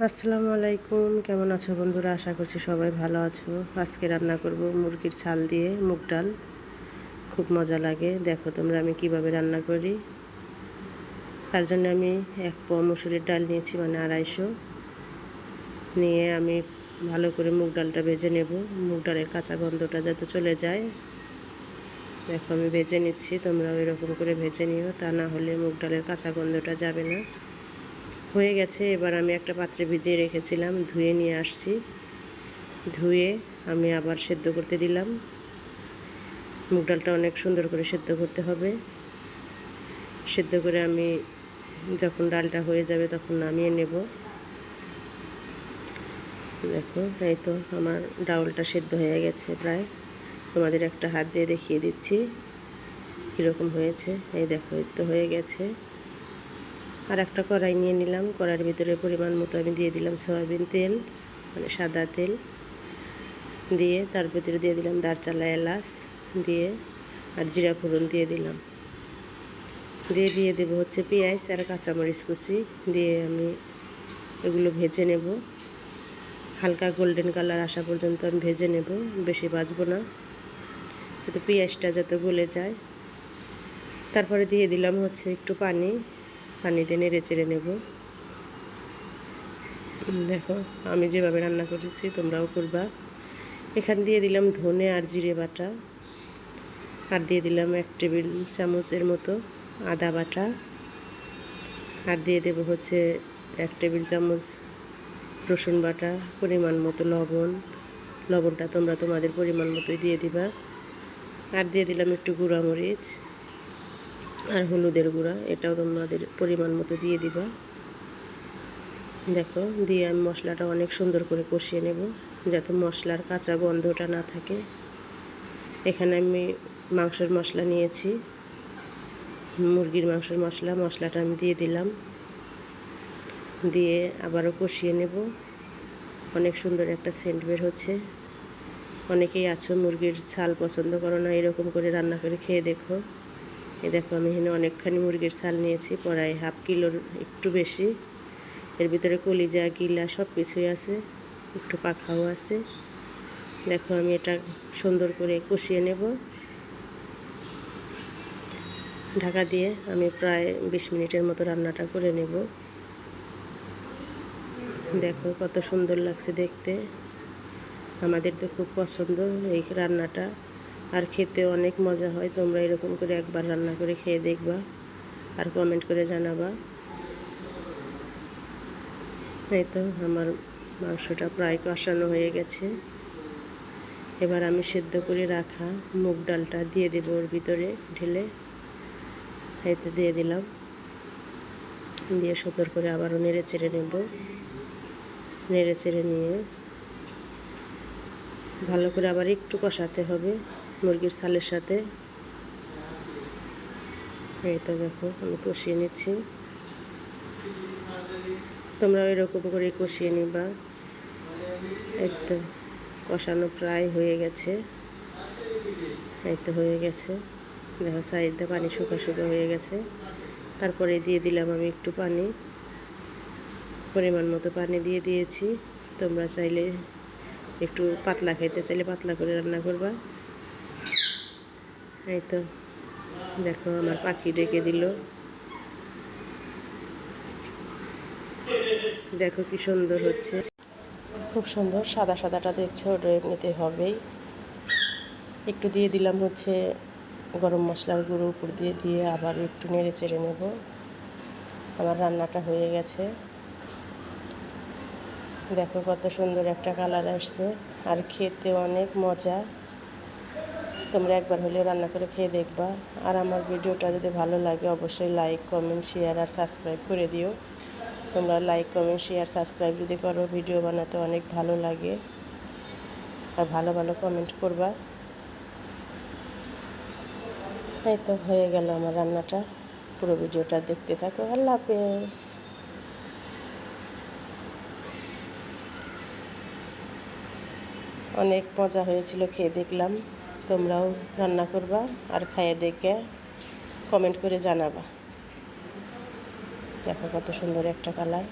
আসসালামু আলাইকুম, কেমন আছো বন্ধুরা? আশা করছি সবাই ভালো আছো। আজকে রান্না করব মুরগির ছাল দিয়ে মুগ ডাল। খুব মজা লাগে, দেখো তোমরা আমি কিভাবে রান্না করি। তার জন্য আমি 1 পোয়া মসুরের ডাল নিয়েছি, মানে 250 নিয়ে আমি ভালো করে মুগ ডালটা ভেজে নেব। মুগ ডালের কাঁচা গন্ধটা যাতে চলে যায়। দেখো আমি ভেজে নিচ্ছি, তোমরাও এরকম করে ভেজে নিও, তা না হলে মুগ ডালের কাঁচা গন্ধটা যাবে না। হয়ে গেছে। এবার আমি একটা পাত্রে ভিজিয়ে রেখেছিলাম, ধুয়ে নিয়ে আসছি। ধুয়ে আমি আবার সেদ্ধ করতে দিলাম। মুগ ডালটা অনেক সুন্দর করে সেদ্ধ করতে হবে। সেদ্ধ করে আমি যখন ডালটা হয়ে যাবে তখন নামিয়ে নেব। দেখো এই তো আমার ডাউলটা সেদ্ধ হয়ে গেছে প্রায়। তোমাদের একটা হাত দিয়ে দেখিয়ে দিচ্ছি কীরকম হয়েছে। এই দেখো এই তো হয়ে গেছে। আর একটা কড়াই নিয়ে নিলাম, কড়াইয়ের ভিতরে পরিমাণ মতো আমি দিয়ে দিলাম সয়াবিন তেল, মানে সাদা তেল দিয়ে তার ভিতরে দিয়ে দিলাম দারচালা, এলাচ দিয়ে আর জিরা ফোড়ন দিয়ে দিলাম। দিয়ে দেবো হচ্ছে পেঁয়াজ আর কাঁচামরিচ কুচি দিয়ে আমি এগুলো ভেজে নেব। হালকা গোল্ডেন কালার আসা পর্যন্ত আমি ভেজে নেব, বেশি ভাজবো না, কিন্তু পেঁয়াজটা যাতে গলে যায়। তারপরে দিয়ে দিলাম হচ্ছে একটু পানি দিয়ে নেড়ে চেড়ে নেব। দেখো আমি যেভাবে রান্না করেছি তোমরাও করবা। এখানে দিয়ে দিলাম ধনে আর জিরে বাটা, আর দিয়ে দিলাম 1 টেবিল চামচের মতো আদা বাটা, আর দিয়ে দেবো হচ্ছে 1 টেবিল চামচ রসুন বাটা, পরিমাণ মতো লবণটা তোমরা তোমাদের পরিমাণ মতোই দিয়ে দিবা। আর দিয়ে দিলাম একটু গুঁড়া মরিচ আর হলুদের গুঁড়া, এটাও তোমাদের পরিমাণ মতো দিয়ে দিবা। দেখো দিয়ে আমি মশলাটা অনেক সুন্দর করে কষিয়ে নেব, যাতে মশলার কাঁচা গন্ধটা না থাকে। এখানে আমি মাংসের মশলা নিয়েছি, মুরগির মাংসের মশলাটা আমি দিয়ে দিলাম। দিয়ে আবারও কষিয়ে নেব। অনেক সুন্দর একটা সেন্ট বের হচ্ছে। অনেকেই আছো মুরগির ছাল পছন্দ করো না, এরকম করে রান্না করে খেয়ে দেখো। এই দেখো আমি এখানে অনেকখানি মুরগির ছাল নিয়েছি, প্রায় ½ কিলোর একটু বেশি। এর ভিতরে কলিজা গিলা সব কিছুই আছে, একটু পাখাও আছে। দেখো আমি এটা সুন্দর করে কষিয়ে নেব। ঢাকা দিয়ে আমি প্রায় 20 মিনিটের মতো রান্নাটা করে নেব। দেখো কত সুন্দর লাগছে দেখতে, আমাদের তো খুব পছন্দ এই রান্নাটা, আর খেতে অনেক মজা হয়। তোমরা এরকম করে একবার রান্না করে খেয়ে দেখবা আর কমেন্ট করে জানাবা। এই তো আমার মাংসটা প্রায় কষানো হয়ে গেছে। এবার আমি সেদ্ধ করে রাখা মুগ ডালটা দিয়ে দেবো ওর ভিতরে ঢেলে। এই তো দিয়ে দিলাম, দিয়ে সুন্দর করে আবারও নেড়ে চেড়ে নেব। নেড়ে চেড়ে নিয়ে ভালো করে আবার একটু কষাতে হবে মুরগির ছালের সাথে। এই তো দেখো আমি কষিয়ে নিচ্ছি, তোমরা এরকম করে কষিয়ে নিবা। এই তো কষানো প্রায় হয়ে গেছে। এই তো হয়ে গেছে, দেখো সাইডে পানি শুকা হয়ে গেছে। তারপরে দিয়ে দিলাম আমি একটু পানি, পরিমাণ মতো পানি দিয়ে দিয়েছি। তোমরা চাইলে একটু পাতলা খেতে চাইলে পাতলা করে রান্না করবা। এই তো দেখো আমার পাখি ডেকে দিল, দেখো কি সুন্দর হচ্ছে, খুব সুন্দর। সাদা সাদাটা দেখছো, ওটা এমনিতে হবেই। একটু দিয়ে দিলাম হচ্ছে গরম মশলার গুঁড়ো উপর দিয়ে আবার একটু নেড়ে চেড়ে নেব। আমার রান্নাটা হয়ে গেছে। দেখো কত সুন্দর একটা কালার আসছে, আর খেতে অনেক মজা। তোমরা একবার হলেও রান্না করে খেয়ে দেখবা। আর আমার ভিডিওটা যদি ভালো লাগে অবশ্যই লাইক, কমেন্ট, শেয়ার আর সাবস্ক্রাইব করে দিও। তোমরা লাইক, কমেন্ট, শেয়ার, সাবস্ক্রাইব যদি করো ভিডিও বানাতে অনেক ভালো লাগে, আর ভালো ভালো কমেন্ট করবা। এই তো হয়ে গেল আমার রান্নাটা। পুরো ভিডিওটা দেখতে থাকো। আল্লাহ হাফেজ। অনেক মজা হয়েছিল, খেয়ে দেখলাম। তোমরাও রান্না করবা আর খেয়ে দেখে কমেন্ট করে জানাবা। দেখো কত সুন্দর একটা কালার।